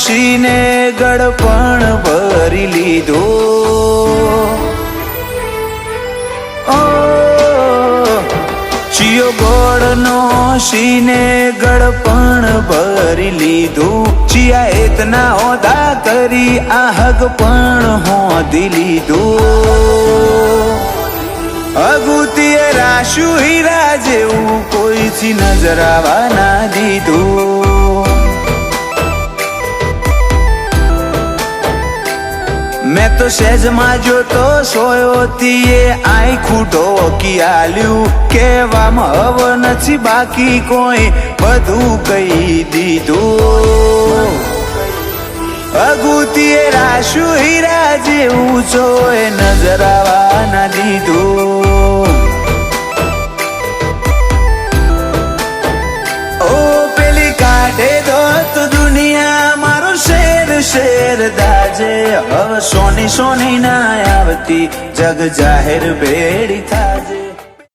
શીને ગળપણ ભરી લીધો ચિયો ગોળનો શીને ગળપણ ભરી લીધું ચિયા એતના ઓદા કરી આ હગ પણ હોધી લીધું અગુતીએ રાશુ હીરા જેવું કોઈથી નજર આવવા ના દીધું मैं तो सहज में जो तो सोयोती आई खूटो की आल्यू कहवामां हव नथी बाकी कोई बधु कही दीधुं अगुतीए राशु हीरा जेवुं जोए नजर आववा ना दीधुं ओ पेली काढे दो तो दुनिया मारो शेर शेर दाजे હવે સોની સોની ના આવતી જગ જાહેર ભેડી થાજે।